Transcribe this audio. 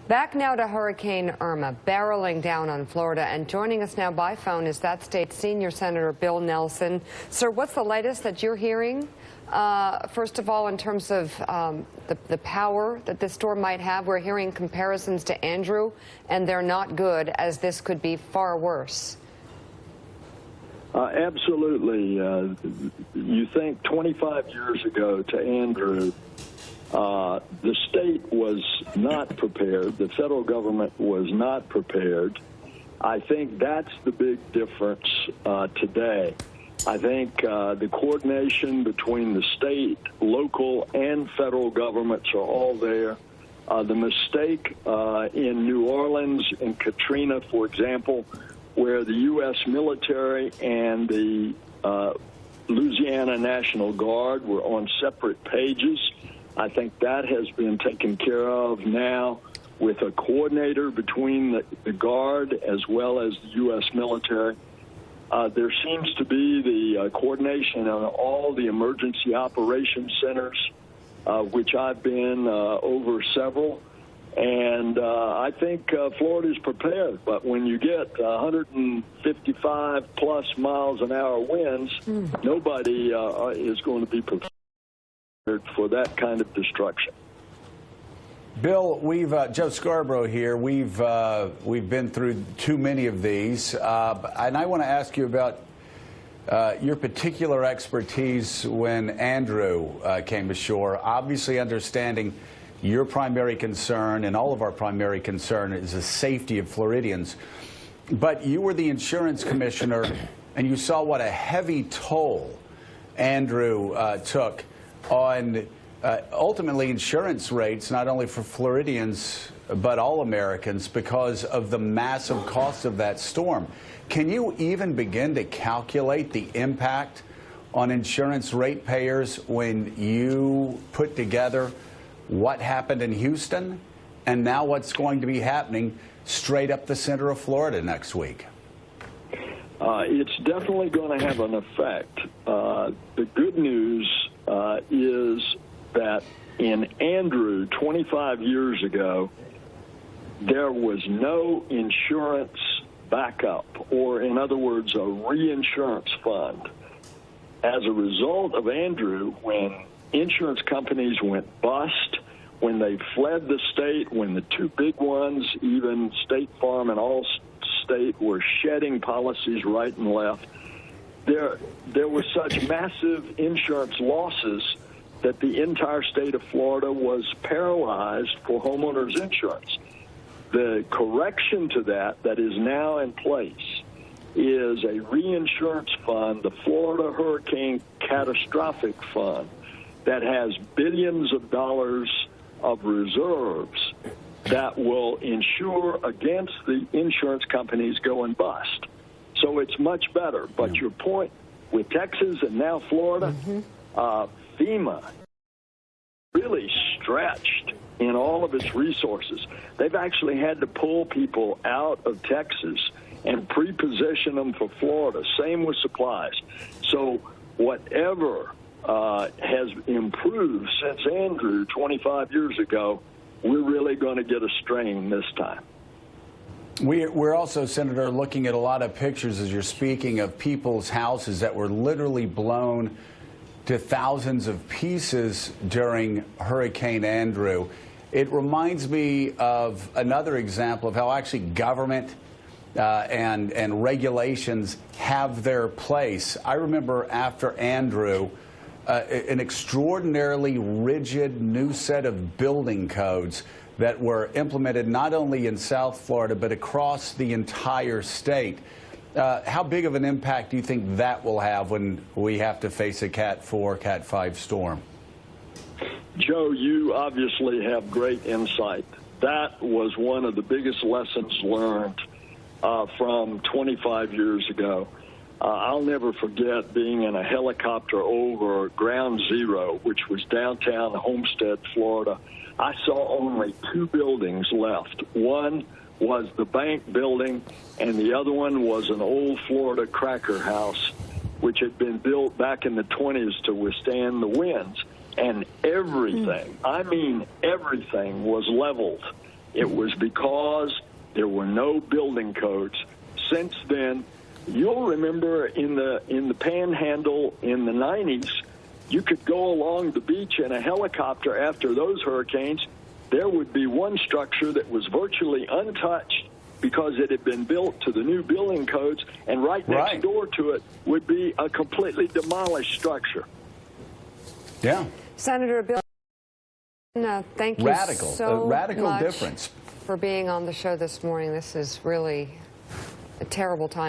Back now to Hurricane Irma, barreling down on Florida, and joining us now by phone is that state's senior Senator Bill Nelson. Sir, what's the latest that you're hearing? First of all, in terms of the power that this storm might have, we're hearing comparisons to Andrew, and they're not good, as this could be far worse. Absolutely. You think 25 years ago to Andrew, the state was not prepared. The federal government was not prepared. I think that's the big difference today. I think the coordination between the state, local, and federal governments are all there. The mistake in New Orleans and Katrina, for example, where the U.S. military and the Louisiana National Guard were on separate pages, I think that has been taken care of now with a coordinator between the Guard as well as the U.S. military. There seems to be the coordination on all the emergency operations centers, which I've been over several. And I think Florida's prepared. But when you get 155 plus miles an hour winds, nobody is going to be prepared for that kind of destruction. Bill, Joe Scarborough here. We've been through too many of these, and I want to ask you about your particular expertise when Andrew came ashore. Obviously, understanding your primary concern and all of our primary concern is the safety of Floridians. But you were the insurance commissioner, and you saw what a heavy toll Andrew took on ultimately insurance rates, not only for Floridians, but all Americans, because of the massive cost of that storm. Can you even begin to calculate the impact on insurance ratepayers when you put together what happened in Houston and now what's going to be happening straight up the center of Florida next week? It's definitely going to have an effect. The good news is that in Andrew 25 years ago, there was no insurance backup, or in other words, a reinsurance fund. As a result of Andrew, when insurance companies went bust, when they fled the state, when the two big ones, even State Farm and Allstate, were shedding policies right and left, there were such massive insurance losses that the entire state of Florida was paralyzed for homeowners insurance. The correction to that is now in place is a reinsurance fund, the Florida Hurricane Catastrophic Fund, that has billions of dollars of reserves that will insure against the insurance companies going bust. So it's much better. But your point with Texas and now Florida, FEMA really stretched in all of its resources. They've actually had to pull people out of Texas and pre-position them for Florida. Same with supplies. So whatever has improved since Andrew 25 years ago, we're really going to get a strain this time. We're also, Senator, looking at a lot of pictures as you're speaking of people's houses that were literally blown to thousands of pieces during Hurricane Andrew. It reminds me of another example of how actually government and regulations have their place. I remember after Andrew, an extraordinarily rigid new set of building codes that were implemented not only in South Florida, but across the entire state. How big of an impact do you think that will have when we have to face a Cat 4, Cat 5 storm? Joe, you obviously have great insight. That was one of the biggest lessons learned from 25 years ago. I'll never forget being in a helicopter over Ground Zero, which was downtown Homestead, Florida. I saw only two buildings left. One was the bank building, and the other one was an old Florida cracker house, which had been built back in the 20s to withstand the winds. And everything, I mean everything, was leveled It was because there were no building codes. Since then, you'll remember in the Panhandle in the 90s, you could go along the beach in a helicopter after those hurricanes. There would be one structure that was virtually untouched because it had been built to the new building codes, and right next door to it would be a completely demolished structure. Yeah. Senator Bill, thank you so radical much difference for being on the show this morning. This is really a terrible time.